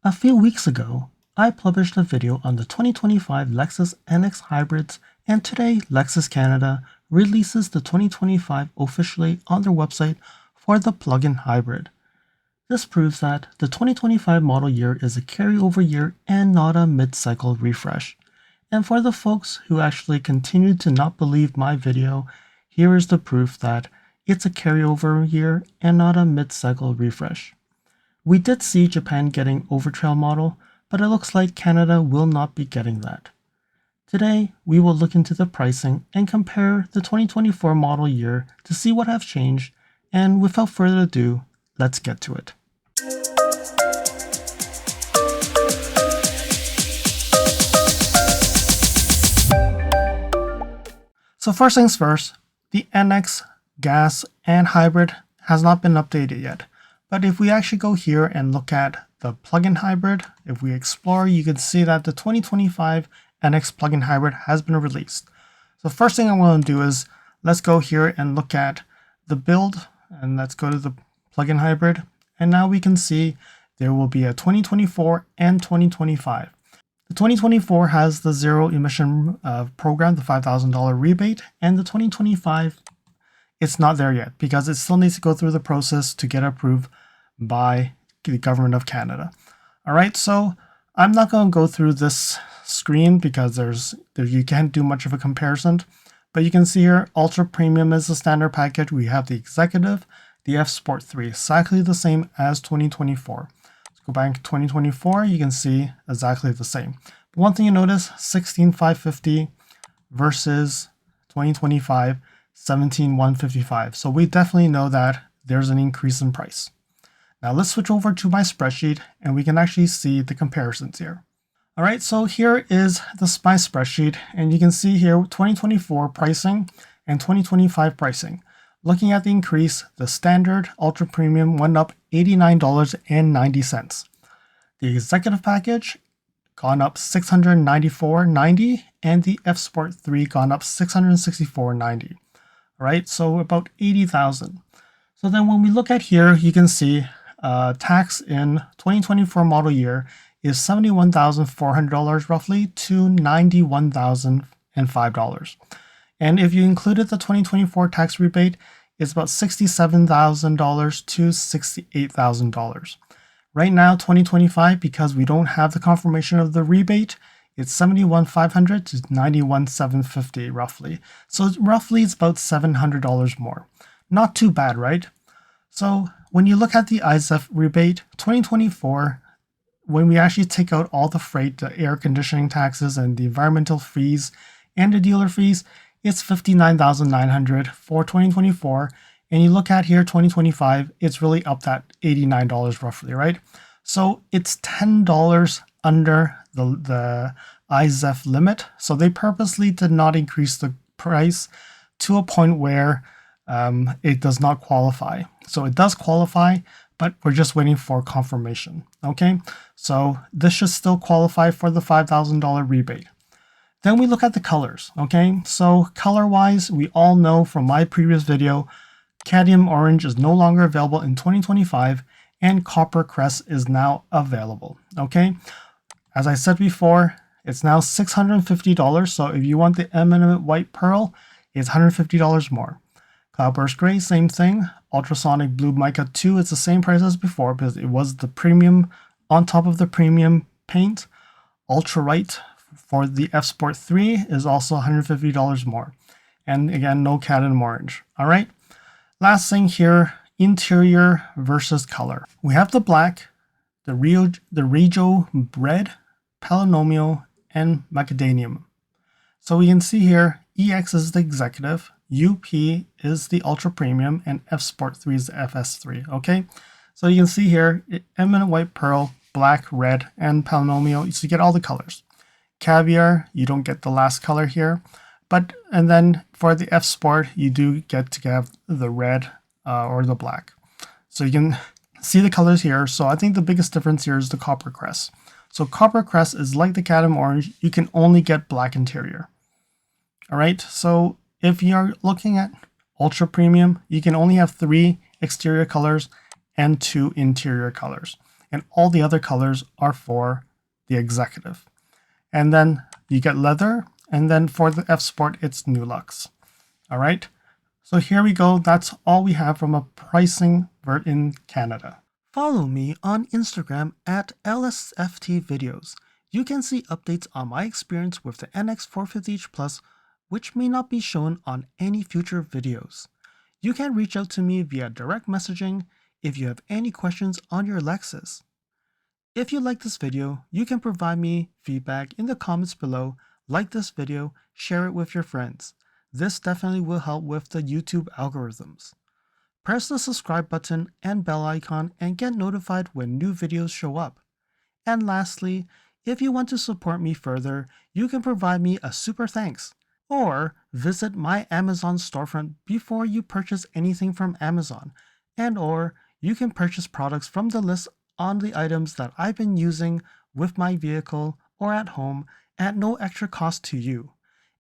A few weeks ago, I published a video on the 2025 Lexus NX hybrids, and today Lexus Canada releases the 2025 officially on their website for the plug-in hybrid. This proves that the 2025 model year is a carryover year and not a mid-cycle refresh. And for the folks who actually continue to not believe my video, here is the proof that it's a carryover year and not a mid-cycle refresh. We did see Japan getting overtrail model, but it looks like Canada will not be getting that. Today, we will look into the pricing and compare the 2024 model year to see what has changed, and without further ado, let's get to it. So first things first, the NX gas and hybrid has not been updated yet. But if we actually go here and look at the plug-in hybrid, if we explore, you can see that the 2025 NX plug-in hybrid has been released. So first thing I want to do is let's go here and look at the build, and let's go to the plug-in hybrid. And now we can see there will be a 2024 and 2025. The 2024 has the zero emission program, the $5,000 rebate, and the 2025, it's not there yet because it still needs to go through the process to get approved by the government of Canada. All right, so I'm not going to go through this screen because you can't do much of a comparison, but you can see here Ultra Premium is the standard package. We have the Executive, the F Sport 3, exactly the same as 2024. Let's go back to 2024, you can see exactly the same. But one thing you notice, 16,550 versus 2025, 17,155. So we definitely know that there's an increase in price. Now let's switch over to my spreadsheet and we can actually see the comparisons here. All right, so here is my spreadsheet, and you can see here 2024 pricing and 2025 pricing. Looking at the increase, the standard Ultra Premium went up $89.90. The Executive package gone up $694.90, and the F Sport 3 gone up $664.90. All right, so about $80,000. So then when we look at here, you can see tax in 2024 model year is $71,400 roughly to $91,005. And if you included the 2024 tax rebate, it's about $67,000 to $68,000. Right now, 2025, because we don't have the confirmation of the rebate, it's $71,500 to $91,750 roughly. So roughly it's about $700 more. Not too bad, right? So when you look at the ISEF rebate, 2024, when we actually take out all the freight, the air conditioning taxes, and the environmental fees, and the dealer fees, it's $59,900 for 2024. And you look at here, 2025, it's really up that $89 roughly, right? So it's $10 under the ISEF limit. So they purposely did not increase the price to a point where it does not qualify. So it does qualify, but we're just waiting for confirmation. Okay, so this should still qualify for the $5,000 rebate. Then we look at the colors. Okay, so color wise, we all know from my previous video, cadmium orange is no longer available in 2025, and copper crest is now available. Okay, as I said before, it's now $650. So if you want the eminent white pearl, it's $150 more. Cloudburst gray, same thing. Ultrasonic blue mica 2 is the same price as before because it was the premium on top of the premium paint. Ultra white for the F Sport 3 is also $150 more. And again, no cadmium orange. All right. Last thing here, interior versus color. We have the black, the Regio red, Palanomio, and macadamium. So we can see here, EX is the Executive, UP is the Ultra Premium, and F Sport 3 is the FS3, okay? So you can see here, eminent white pearl, black, red, and Palanomio, so you get all the colors. Caviar, you don't get the last color here, and then for the F Sport, you do get to have the red or the black. So you can see the colors here. So I think the biggest difference here is the copper crest. So copper crest is like the cadmium orange, you can only get black interior. All right, so if you're looking at Ultra Premium, you can only have 3 exterior colors and 2 interior colors. and all the other colors are for the executive. And then you get leather, and then for the F Sport, it's New Lux. All right, so here we go. That's all we have from a pricing in Canada. Follow me on Instagram at LSFT Videos. You can see updates on my experience with the NX450h Plus, which may not be shown on any future videos. You can reach out to me via direct messaging if you have any questions on your Lexus. If you like this video, you can provide me feedback in the comments below, like this video, share it with your friends. This definitely will help with the YouTube algorithms. Press the subscribe button and bell icon and get notified when new videos show up. And lastly, if you want to support me further, you can provide me a super thanks, or visit my Amazon storefront before you purchase anything from Amazon, or you can purchase products from the list on the items that I've been using with my vehicle or at home at no extra cost to you.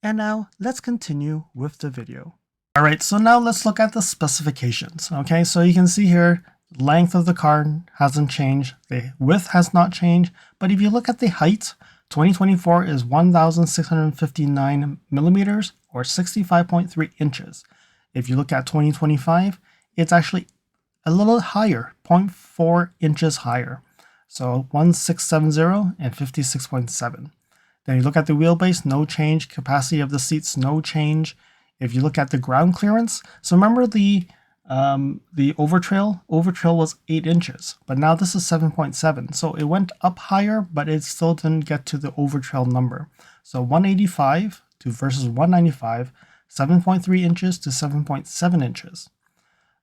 And now let's continue with the video. All right, so now let's look at the specifications. Okay, so you can see here, length of the car hasn't changed. The width has not changed. But if you look at the height, 2024 is 1,659 millimeters or 65.3 inches. If you look at 2025, it's actually a little higher, 0.4 inches higher. So 1670 and 56.7. Then you look at the wheelbase, no change. Capacity of the seats, no change. If you look at the ground clearance, so remember the overtrail was 8 inches, but now this is 7.7. So it went up higher, but it still didn't get to the overtrail number. So 185 versus 195, 7.3 inches to 7.7 inches.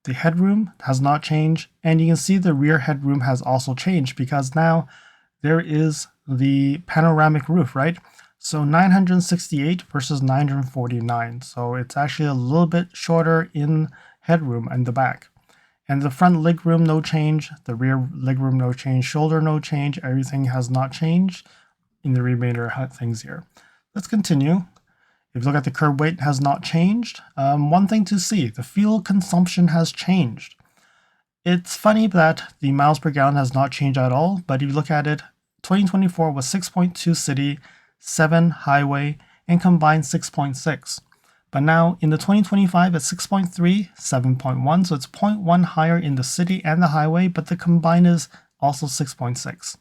The headroom has not changed, and you can see the rear headroom has also changed because now there is the panoramic roof, right? So 968 versus 949. So it's actually a little bit shorter in headroom in the back. And the front legroom, no change. The rear legroom, no change. Shoulder, no change. Everything has not changed in the remainder of things here. Let's continue. If you look at the curb weight, has not changed. One thing to see, the fuel consumption has changed. It's funny that the miles per gallon has not changed at all, but if you look at it, 2024 was 6.2 city, 7 highway, and combined 6.6. But now in the 2025 it's 6.3, 7.1, so it's 0.1 higher in the city and the highway, but the combined is also 6.6.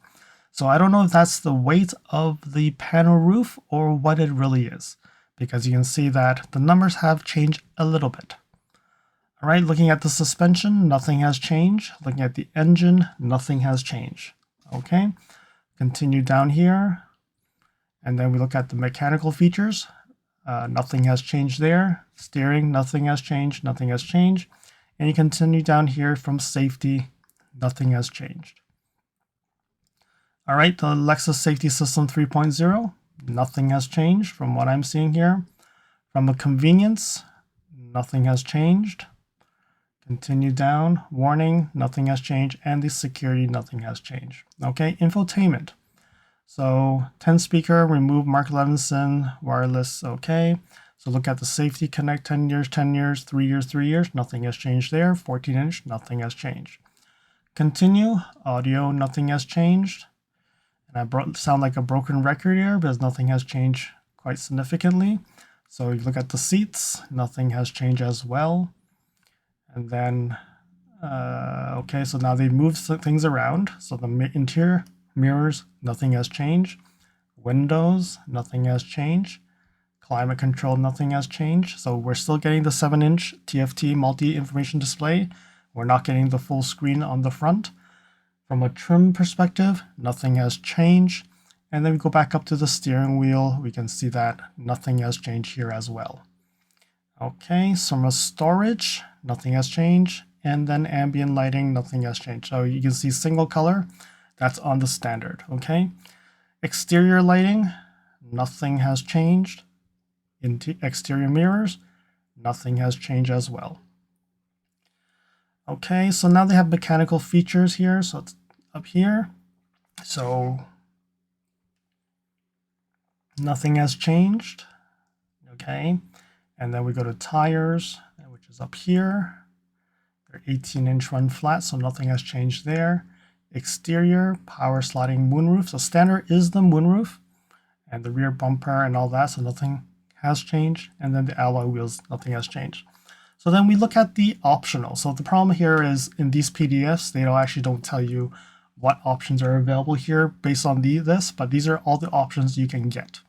So I don't know if that's the weight of the panel roof or what it really is, because you can see that the numbers have changed a little bit. All right, looking at the suspension, nothing has changed. Looking at the engine, nothing has changed. Okay, continue down here. And then we look at the mechanical features. Nothing has changed there. Steering, nothing has changed. Nothing has changed. And you continue down here from safety. Nothing has changed. All right, the Lexus Safety System 3.0. Nothing has changed from what I'm seeing here. From the convenience, nothing has changed. Continue down. Warning, nothing has changed. And the security, nothing has changed. Okay, infotainment. So 10 speaker, remove Mark Levinson, wireless, okay. So look at the safety connect, 10 years, 10 years, 3 years, 3 years, nothing has changed there. 14-inch, nothing has changed. Continue, audio, nothing has changed. And I sound like a broken record here because nothing has changed quite significantly. So you look at the seats, nothing has changed as well. And then, okay, so now they moved things around. So the interior, mirrors, nothing has changed. Windows, nothing has changed. Climate control, nothing has changed. So we're still getting the 7-inch TFT multi-information display. We're not getting the full screen on the front. From a trim perspective, nothing has changed. And then we go back up to the steering wheel. We can see that nothing has changed here as well. Okay, so from a storage, nothing has changed. And then ambient lighting, nothing has changed. So you can see single color. That's on the standard, okay? Exterior lighting, nothing has changed. Exterior mirrors, nothing has changed as well. Okay, so now they have mechanical features here. So it's up here. So nothing has changed, okay? And then we go to tires, which is up here. They're 18-inch run flat, so nothing has changed there. exterior power sliding moonroof. So standard is the moonroof and the rear bumper and all that, so nothing has changed. And then the alloy wheels, nothing has changed. So then we look at the optional. So the problem here is in these PDFs, they actually don't tell you what options are available here based on this, but these are all the options you can get.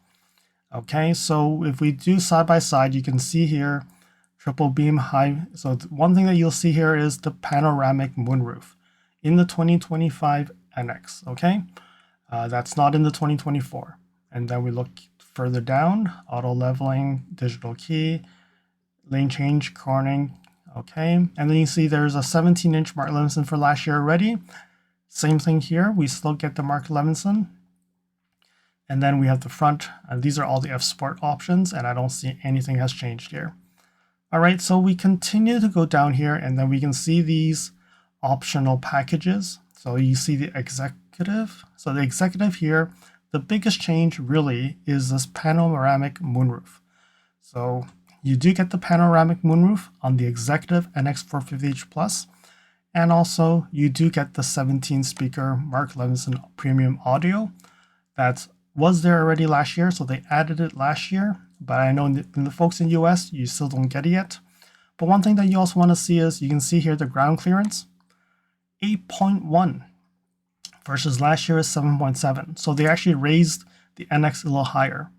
Okay, so if we do side by side, you can see here triple beam high. So one thing that you'll see here is the panoramic moonroof in the 2025 NX. Okay, that's not in the 2024. And then we look further down, auto leveling, digital key, lane change, cornering. Okay, and then you see there's a 17-inch Mark Levinson for last year already. Same thing here, we still get the Mark Levinson. And then we have the front, and these are all the F Sport options, and I don't see anything has changed here. All right, so we continue to go down here, and then we can see these optional packages. So you see the executive. So the executive here, the biggest change really is this panoramic moonroof. So you do get the panoramic moonroof on the executive NX450h Plus, and also you do get the 17-speaker Mark Levinson premium audio that was there already last year, so they added it last year, but I know in the folks in the US, you still don't get it yet. But one thing that you also want to see is, you can see here the ground clearance, 8.1 versus last year is 7.7. So they actually raised the NX a little higher.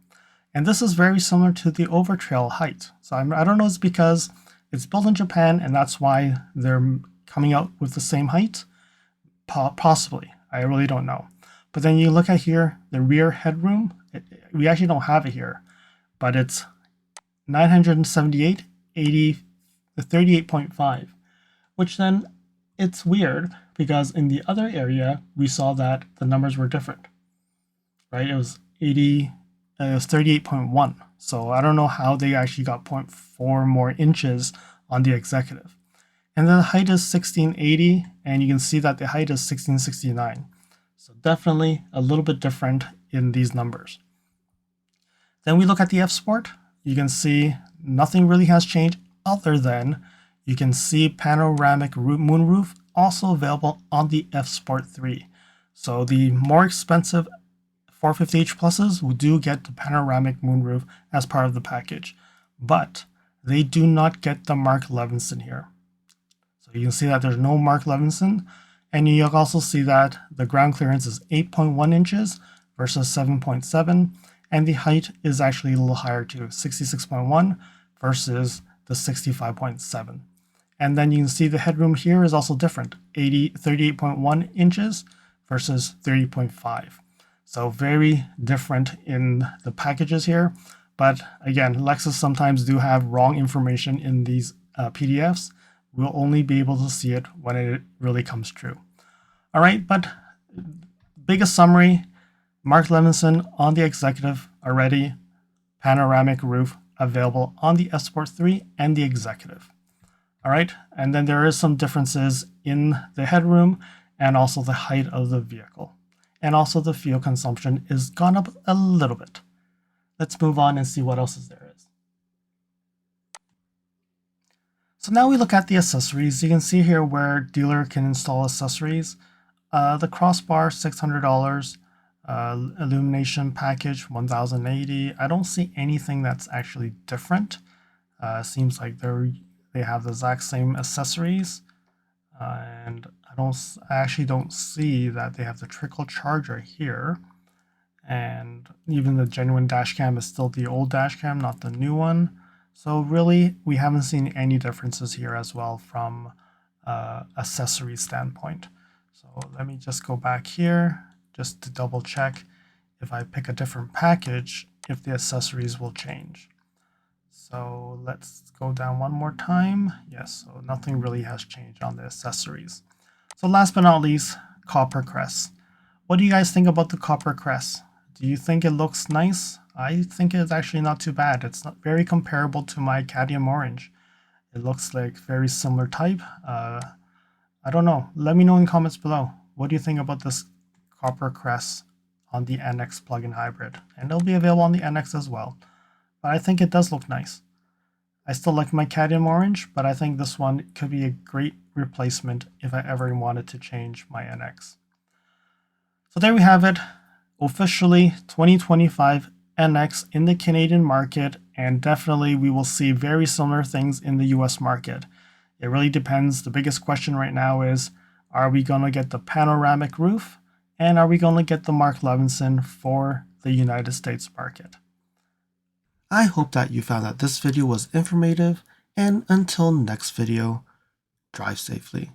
And this is very similar to the overtrail height. So I don't know, it's because it's built in Japan and that's why they're coming out with the same height. Possibly, I really don't know. But then you look at here, the rear headroom, we actually don't have it here, but it's 978, 80, 38.5, which then it's weird because in the other area, we saw that the numbers were different, right? It was 38.1. So I don't know how they actually got 0.4 more inches on the executive. And then the height is 1680, and you can see that the height is 1669. So definitely a little bit different in these numbers. Then we look at the F Sport. You can see nothing really has changed other than you can see panoramic moonroof also available on the F Sport 3. So the more expensive 450h Pluses do get the panoramic moonroof as part of the package, but they do not get the Mark Levinson here. So you can see that there's no Mark Levinson. And you also see that the ground clearance is 8.1 inches versus 7.7, and the height is actually a little higher too, 66.1 versus the 65.7. And then you can see the headroom here is also different, 38.1 inches versus 30.5. So very different in the packages here. But again, Lexus sometimes do have wrong information in these PDFs. We'll only be able to see it when it really comes true. All right, but biggest summary, Mark Levinson on the executive already, panoramic roof available on the F Sport 3 and the executive. All right, and then there is some differences in the headroom and also the height of the vehicle. And also the fuel consumption is gone up a little bit. Let's move on and see what else there is. So now we look at the accessories. You can see here where dealer can install accessories. The crossbar, $600. Illumination package, $1,080. I don't see anything that's actually different. Seems like they have the exact same accessories. And I actually don't see that they have the trickle charger here. And even the genuine dash cam is still the old dash cam, not the new one. So really, we haven't seen any differences here as well from accessory standpoint. So let me just go back here just to double check if I pick a different package, if the accessories will change. So let's go down one more time. Yes, so nothing really has changed on the accessories. So last but not least, copper crest. What do you guys think about the copper crest? Do you think it looks nice? I think it's actually not too bad. It's not very comparable to my cadmium orange. It looks like very similar type. I don't know. Let me know in the comments below. What do you think about this copper crest on the NX plug-in hybrid? And it'll be available on the NX as well. But I think it does look nice. I still like my cadmium orange, but I think this one could be a great replacement if I ever wanted to change my NX. So there we have it, officially 2025 NX in the Canadian market, and definitely we will see very similar things in the US market. It really depends. The biggest question right now is, are we going to get the panoramic roof, and are we going to get the Mark Levinson for the United States market? I hope that you found that this video was informative, and until next video, drive safely.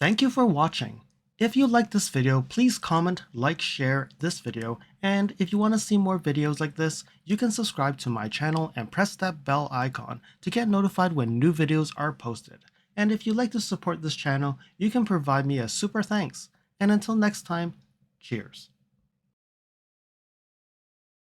Thank you for watching. If you liked this video, please comment, like, share this video, and if you want to see more videos like this, you can subscribe to my channel and press that bell icon to get notified when new videos are posted. And if you'd like to support this channel, you can provide me a super thanks. And until next time, cheers.